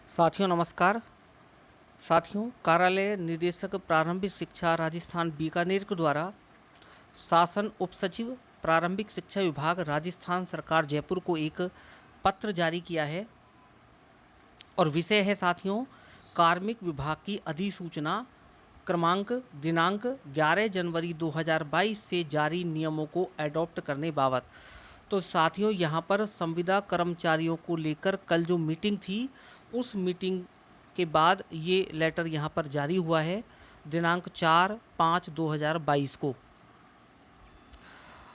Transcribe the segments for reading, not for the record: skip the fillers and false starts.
साथियों नमस्कार। साथियों, कार्यालय निदेशक प्रारंभिक शिक्षा राजस्थान बीकानेर के द्वारा शासन उप सचिव प्रारंभिक शिक्षा विभाग राजस्थान सरकार जयपुर को एक पत्र जारी किया है और विषय है साथियों कार्मिक विभाग की अधिसूचना क्रमांक दिनांक 11 जनवरी 2022 से जारी नियमों को एडॉप्ट करने बाबत। तो साथियों यहाँ पर संविदा कर्मचारियों को लेकर कल जो मीटिंग थी उस मीटिंग के बाद ये लेटर यहाँ पर जारी हुआ है दिनांक 4/5/2022 को।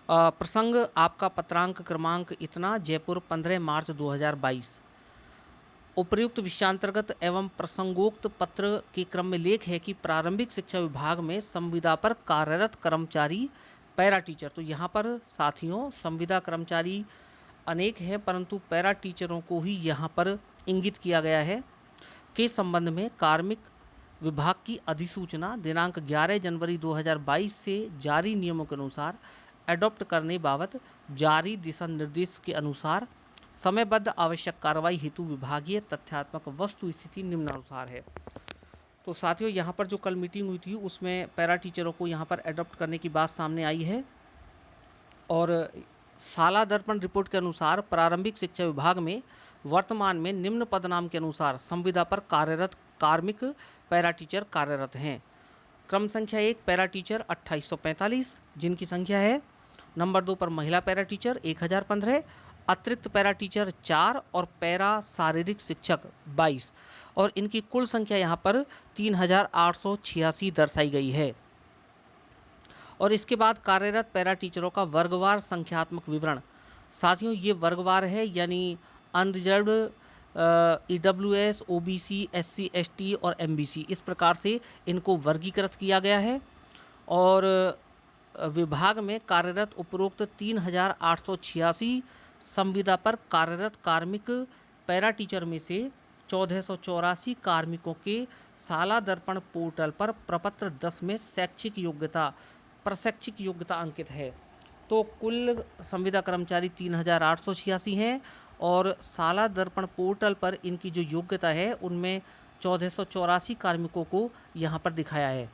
प्रसंग आपका पत्रांक क्रमांक इतना जयपुर 15 मार्च 2022। उपर्युक्त विषयांतर्गत एवं प्रसंगोक्त पत्र के क्रम में लेख है कि प्रारंभिक शिक्षा विभाग में संविदा पर कार्यरत कर्मचारी पैरा टीचर। तो यहाँ पर साथियों संविदा कर्मचारी अनेक हैं परंतु पैरा टीचरों को ही यहाँ पर इंगित किया गया है के संबंध में कार्मिक विभाग की अधिसूचना दिनांक 11 जनवरी 2022 से जारी नियमों के अनुसार एडॉप्ट करने बाबत जारी दिशा निर्देश के अनुसार समयबद्ध आवश्यक कार्रवाई हेतु विभागीय तथ्यात्मक वस्तु स्थिति निम्नानुसार है। तो साथियों यहाँ पर जो कल मीटिंग हुई थी उसमें पैरा टीचरों को यहाँ पर एडॉप्ट करने की बात सामने आई है और साला दर्पण रिपोर्ट के अनुसार प्रारंभिक शिक्षा विभाग में वर्तमान में निम्न पदनाम के अनुसार संविदा पर कार्यरत कार्मिक पैरा टीचर कार्यरत हैं। क्रम संख्या 1 पैरा टीचर 2845 जिनकी संख्या है। नंबर 2 पर महिला पैरा टीचर 1015, अतिरिक्त पैरा टीचर 4 और पैरा शारीरिक शिक्षक 22 और इनकी कुल संख्या यहाँ पर 3886 दर्शाई गई है। और इसके बाद कार्यरत पैरा टीचरों का वर्गवार संख्यात्मक विवरण। साथियों ये वर्गवार है यानी unreserved, EWS, OBC, SC, ST और MBC इस प्रकार से इनको वर्गीकृत किया गया है। और विभाग में कार्यरत उपरोक्त 3886 संविदा पर कार्यरत कार्मिक पैरा टीचर में से 1484 कार्मिकों के साला दर्पण पोर्टल पर प्रपत्र 10 में प्रशैक्षिक योग्यता अंकित है। तो कुल संविदा कर्मचारी 3886 हैं और साला दर्पण पोर्टल पर इनकी जो योग्यता है उनमें 1484 कार्मिकों को यहाँ पर दिखाया है।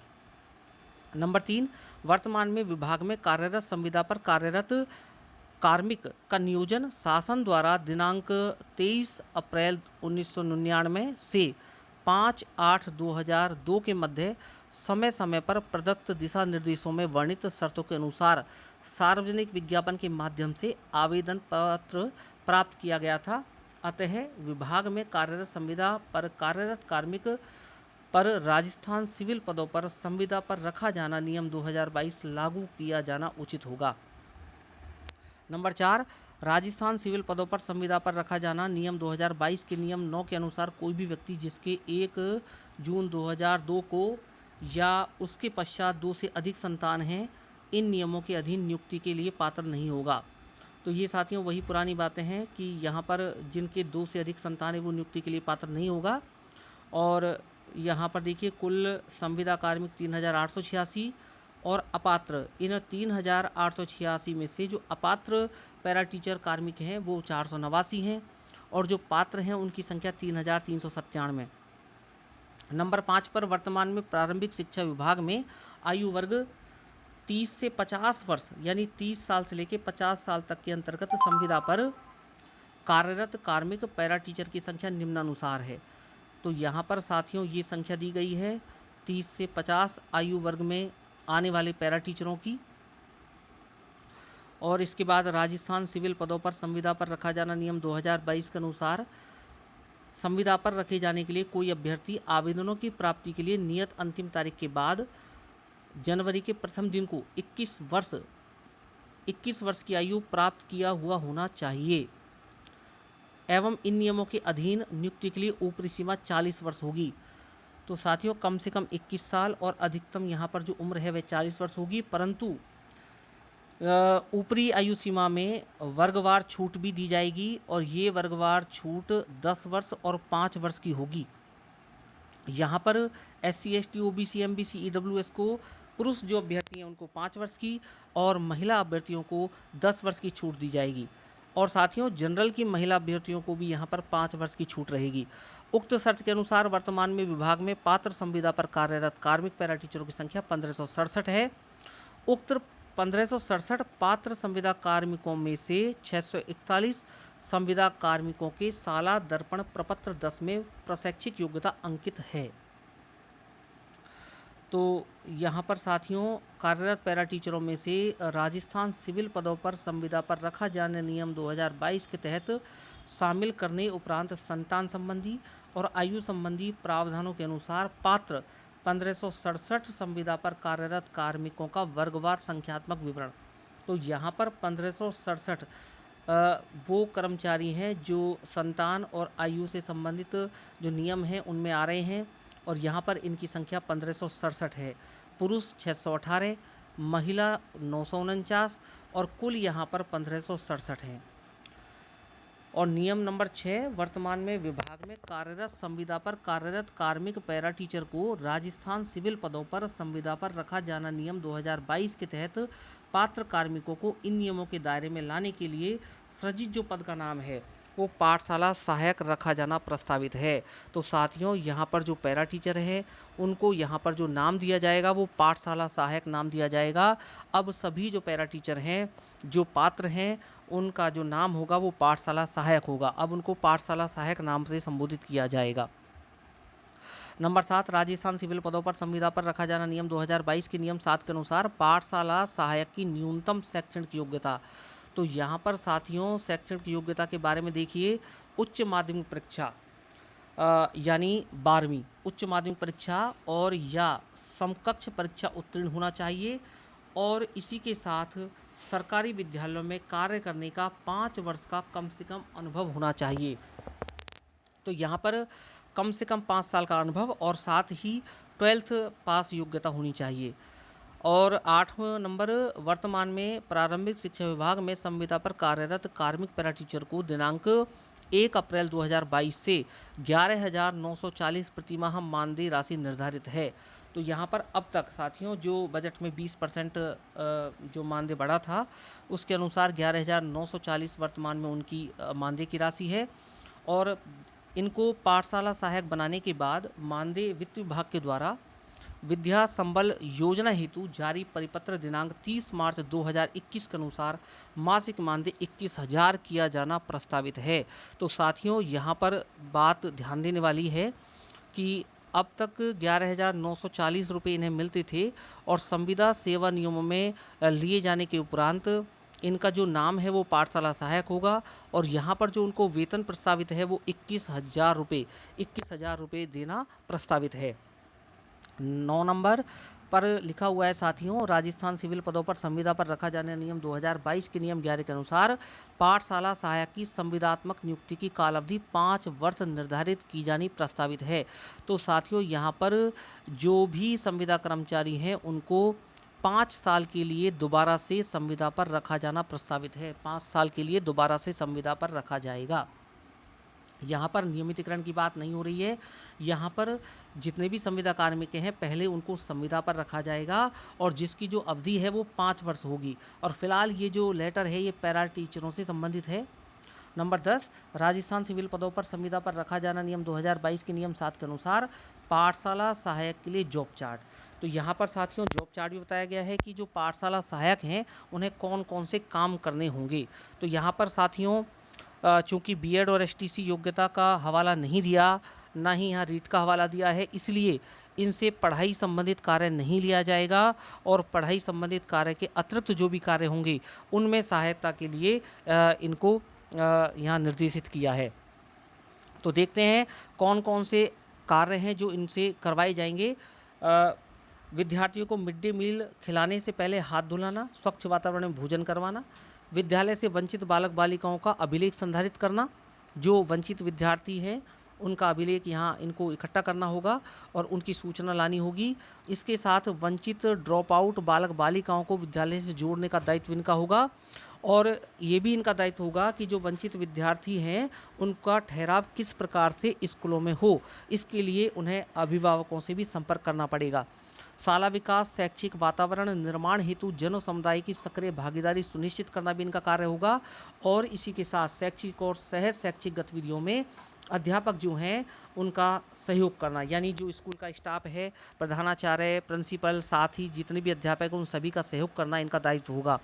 नंबर 3 वर्तमान में विभाग में कार्यरत संविदा पर कार्यरत कार्मिक का नियोजन शासन द्वारा दिनांक 23 अप्रैल 1999 से 5/8/2002 के मध्य समय समय पर प्रदत्त दिशा निर्देशों में वर्णित शर्तों के अनुसार सार्वजनिक विज्ञापन के माध्यम से आवेदन पत्र प्राप्त किया गया था। अतः विभाग में कार्यरत संविदा पर कार्यरत कार्मिक पर राजस्थान सिविल पदों पर संविदा पर रखा जाना नियम 2022 लागू किया जाना उचित होगा। नंबर 4 राजस्थान सिविल पदों पर संविदा पर रखा जाना नियम 2022 के नियम 9 के अनुसार कोई भी व्यक्ति जिसके 1 जून 2002 को या उसके पश्चात 2 से अधिक संतान हैं इन नियमों के अधीन नियुक्ति के लिए पात्र नहीं होगा। तो ये साथियों वही पुरानी बातें हैं कि यहाँ पर जिनके 2 से अधिक संतान है वो नियुक्ति के लिए पात्र नहीं होगा। और यहाँ पर देखिए कुल संविदा कार्मिक 3886 और अपात्र इन 3886 में से जो अपात्र पैरा टीचर कार्मिक हैं वो 489 हैं और जो पात्र हैं उनकी संख्या 3397। नंबर 5 पर वर्तमान में प्रारंभिक शिक्षा विभाग में आयु वर्ग 30 से 50 वर्ष यानी 30 साल से लेकर 50 साल तक के अंतर्गत संविदा पर कार्यरत कार्मिक पैरा टीचर की संख्या निम्नानुसार है। तो यहाँ पर साथियों ये संख्या दी गई है 30 से 50 आयु वर्ग में आने वाले पैरा टीचरों की। और इसके बाद राजस्थान सिविल पदों पर संविदा पर रखा जाना नियम 2022 के अनुसार संविदा पर रखे जाने के लिए कोई अभ्यर्थी आवेदनों की प्राप्ति के लिए नियत अंतिम तारीख के बाद जनवरी के प्रथम दिन को 21 वर्ष की आयु प्राप्त किया हुआ होना चाहिए एवं इन नियमों के अधीन नियुक्ति के लिए ऊपरी सीमा 40 वर्ष होगी। तो साथियों कम से कम 21 साल और अधिकतम यहाँ पर जो उम्र है वह 40 वर्ष होगी, परंतु ऊपरी आयु सीमा में वर्गवार छूट भी दी जाएगी और ये वर्गवार छूट 10 वर्ष और 5 वर्ष की होगी। यहाँ पर SC, ST, OBC, MBC, EWS को पुरुष जो अभ्यर्थी हैं उनको 5 वर्ष की और महिला अभ्यर्थियों को 10 वर्ष की छूट दी जाएगी। और साथियों जनरल की महिला अभ्यर्थियों को भी यहाँ पर 5 वर्ष की छूट रहेगी। उक्त शर्त के अनुसार वर्तमान में विभाग में पात्र संविदा पर कार्यरत कार्मिक पैरा टीचरों की संख्या 1567 है। उक्त 1567 पात्र संविदा कार्मिकों में से 641 संविदा कार्मिकों के साला दर्पण प्रपत्र 10 में प्रशैक्षिक योग्यता अंकित है। तो यहाँ पर साथियों कार्यरत पैरा टीचरों में से राजस्थान सिविल पदों पर संविदा पर रखा जाने नियम 2022 के तहत शामिल करने उपरांत संतान संबंधी और आयु संबंधी प्रावधानों के अनुसार पात्र 1567 संविदा पर कार्यरत कार्मिकों का वर्गवार संख्यात्मक विवरण। तो यहाँ पर 1567 वो कर्मचारी हैं जो संतान और आयु से संबंधित जो नियम हैं उनमें आ रहे हैं और यहाँ पर इनकी संख्या 1567 है। पुरुष 618, महिला 949 और कुल यहाँ पर 1567 हैं। और नियम नंबर 6, वर्तमान में विभाग में कार्यरत संविदा पर कार्यरत कार्मिक पैरा टीचर को राजस्थान सिविल पदों पर संविदा पर रखा जाना नियम 2022 के तहत पात्र कार्मिकों को इन नियमों के दायरे में लाने के लिए सृजित जो पद का नाम है वो पाठशाला सहायक रखा जाना प्रस्तावित है। तो साथियों यहाँ पर जो पैरा टीचर हैं उनको यहाँ पर जो नाम दिया जाएगा वो पाठशाला सहायक नाम दिया जाएगा। अब सभी जो पैरा टीचर हैं जो पात्र हैं उनका जो नाम होगा वो पाठशाला सहायक होगा। अब उनको पाठशाला सहायक नाम से संबोधित किया जाएगा। नंबर 7, राजस्थान सिविल पदों पर संविदा पर रखा जाना नियम 2022 के नियम 7 के अनुसार पाठशाला सहायक की न्यूनतम शैक्षणिक योग्यता। तो यहाँ पर साथियों शैक्षणिक योग्यता के बारे में देखिए, उच्च माध्यमिक परीक्षा यानी 12वीं उच्च माध्यमिक परीक्षा और या समकक्ष परीक्षा उत्तीर्ण होना चाहिए और इसी के साथ सरकारी विद्यालयों में कार्य करने का 5 वर्ष का कम से कम अनुभव होना चाहिए। तो यहाँ पर कम से कम 5 साल का अनुभव और साथ ही 12th पास योग्यता होनी चाहिए। और 8वां नंबर, वर्तमान में प्रारंभिक शिक्षा विभाग में संविदा पर कार्यरत कार्मिक पैरा टीचर को दिनांक 1 अप्रैल 2022 से 11,940 प्रतिमाह मानदेय राशि निर्धारित है। तो यहाँ पर अब तक साथियों जो बजट में 20% जो मानदेय बढ़ा था उसके अनुसार 11,940 वर्तमान में उनकी मानदेय की राशि है। और इनको पाठशाला सहायक बनाने के बाद मानदेय वित्त विभाग के द्वारा विद्या संबल योजना हेतु जारी परिपत्र दिनांक 30 मार्च 2021 के अनुसार मासिक मानदेय 21,000 किया जाना प्रस्तावित है। तो साथियों यहाँ पर बात ध्यान देने वाली है कि अब तक 11,940 रुपये इन्हें मिलते थे और संविदा सेवा नियमों में लिए जाने के उपरांत इनका जो नाम है वो पाठशाला सहायक होगा और यहाँ पर जो उनको वेतन प्रस्तावित है वो 21,000 रुपये देना प्रस्तावित है। 9 नंबर पर लिखा हुआ है साथियों, राजस्थान सिविल पदों पर संविदा पर रखा जाने नियम 2022 के नियम 11 के अनुसार पाठशाला सहायक की संविदात्मक नियुक्ति की कालावधि 5 वर्ष निर्धारित की जानी प्रस्तावित है। तो साथियों यहाँ पर जो भी संविदा कर्मचारी हैं उनको 5 साल के लिए दोबारा से संविदा पर रखा जाना प्रस्तावित है। 5 साल के लिए दोबारा से संविदा पर रखा जाएगा। यहाँ पर नियमितीकरण की बात नहीं हो रही है। यहाँ पर जितने भी संविदा कार्मिक हैं पहले उनको संविदा पर रखा जाएगा और जिसकी जो अवधि है वो 5 वर्ष होगी। और फिलहाल ये जो लेटर है ये पैरा टीचरों से संबंधित है। नंबर 10, राजस्थान सिविल पदों पर संविदा पर रखा जाना नियम 2022 के नियम 7 के अनुसार पाठशाला सहायक के लिए जॉब चार्ट। तो यहाँ पर साथियों जॉब चार्ट भी बताया गया है कि जो पाठशाला सहायक हैं उन्हें कौन कौन से काम करने होंगे। तो यहाँ पर साथियों चूँकि बीएड और एसटीसी योग्यता का हवाला नहीं दिया, ना ही यहाँ रीट का हवाला दिया है, इसलिए इनसे पढ़ाई संबंधित कार्य नहीं लिया जाएगा और पढ़ाई संबंधित कार्य के अतिरिक्त जो भी कार्य होंगे उनमें सहायता के लिए इनको यहाँ निर्देशित किया है। तो देखते हैं कौन कौन से कार्य हैं जो इनसे करवाए जाएंगे। विद्यार्थियों को मिड डे मील खिलाने से पहले हाथ धुलाना, स्वच्छ वातावरण में भोजन करवाना, विद्यालय से वंचित बालक बालिकाओं का अभिलेख संधारित करना, जो वंचित विद्यार्थी हैं उनका अभिलेख यहाँ इनको इकट्ठा करना होगा और उनकी सूचना लानी होगी। इसके साथ वंचित ड्रॉप आउट बालक बालिकाओं को विद्यालय से जोड़ने का दायित्व इनका होगा और ये भी इनका दायित्व होगा कि जो वंचित विद्यार्थी हैं उनका ठहराव किस प्रकार से स्कूलों में हो, इसके लिए उन्हें अभिभावकों से भी संपर्क करना पड़ेगा। शाला विकास, शैक्षिक वातावरण निर्माण हेतु जन समुदाय की सक्रिय भागीदारी सुनिश्चित करना भी इनका कार्य होगा। और इसी के साथ शैक्षिक और सह शैक्षिक गतिविधियों में अध्यापक जो हैं उनका सहयोग करना, यानी जो स्कूल का स्टाफ है, प्रधानाचार्य, प्रिंसिपल, साथ ही जितने भी अध्यापक हैं उन सभी का सहयोग करना इनका दायित्व होगा।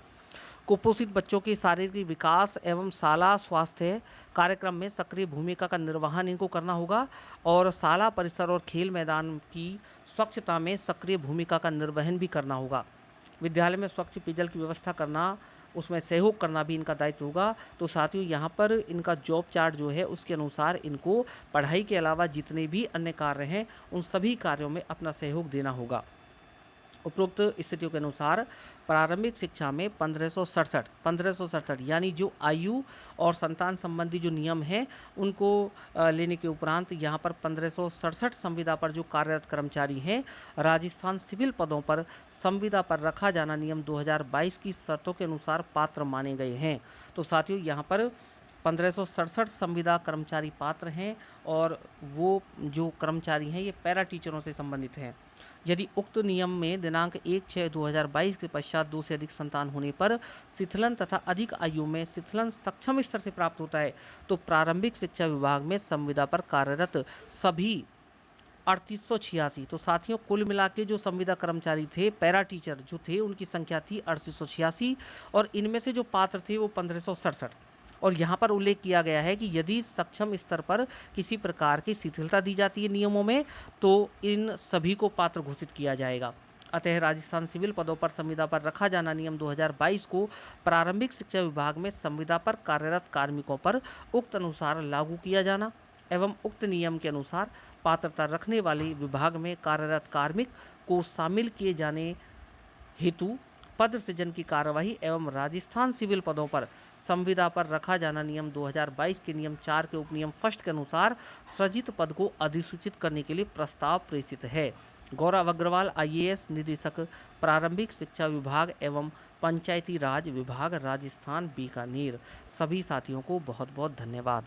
कुपोषित बच्चों के शारीरिक विकास एवं शाला स्वास्थ्य कार्यक्रम में सक्रिय भूमिका का निर्वहन इनको करना होगा। और शाला परिसर और खेल मैदान की स्वच्छता में सक्रिय भूमिका का निर्वहन भी करना होगा। विद्यालय में स्वच्छ पेयजल की व्यवस्था करना, उसमें सहयोग करना भी इनका दायित्व होगा। तो साथियों, यहाँ पर इनका जॉब चार्ट जो है उसके अनुसार इनको पढ़ाई के अलावा जितने भी अन्य कार्य हैं उन सभी कार्यों में अपना सहयोग देना होगा। उपरोक्त स्थितियों के अनुसार प्रारंभिक शिक्षा में 1567 यानी जो आयु और संतान संबंधी जो नियम हैं उनको लेने के उपरांत यहाँ पर 1567 संविदा पर जो कार्यरत कर्मचारी हैं राजस्थान सिविल पदों पर संविदा पर रखा जाना नियम 2022 की शर्तों के अनुसार पात्र माने गए हैं। तो साथियों, यहाँ पर 1567 संविदा कर्मचारी पात्र हैं और वो जो कर्मचारी हैं ये पैरा टीचरों से संबंधित हैं। यदि उक्त नियम में दिनांक 1/6/2022 के पश्चात 2 से अधिक संतान होने पर शिथिलन तथा अधिक आयु में शिथिलन सक्षम स्तर से प्राप्त होता है तो प्रारंभिक शिक्षा विभाग में संविदा पर कार्यरत सभी 3886, तो साथियों कुल मिला के जो संविदा कर्मचारी थे, पैरा टीचर जो थे, उनकी संख्या थी 3886 और इनमें से जो पात्र थे वो 1567। और यहाँ पर उल्लेख किया गया है कि यदि सक्षम स्तर पर किसी प्रकार की शिथिलता दी जाती है नियमों में तो इन सभी को पात्र घोषित किया जाएगा। अतः राजस्थान सिविल पदों पर संविदा पर रखा जाना नियम 2022 को प्रारंभिक शिक्षा विभाग में संविदा पर कार्यरत कार्मिकों पर उक्त अनुसार लागू किया जाना एवं उक्त नियम के अनुसार पात्रता रखने वाले विभाग में कार्यरत कार्मिक को शामिल किए जाने हेतु पद सृजन की कार्यवाही एवं राजस्थान सिविल पदों पर संविदा पर रखा जाना नियम 2022 के नियम 4 के उपनियम फर्स्ट के अनुसार सृजित पद को अधिसूचित करने के लिए प्रस्ताव प्रेषित है। गौरव अग्रवाल, IAS निदेशक, प्रारंभिक शिक्षा विभाग एवं पंचायती राज विभाग, राजस्थान, बीकानेर। सभी साथियों को बहुत बहुत धन्यवाद।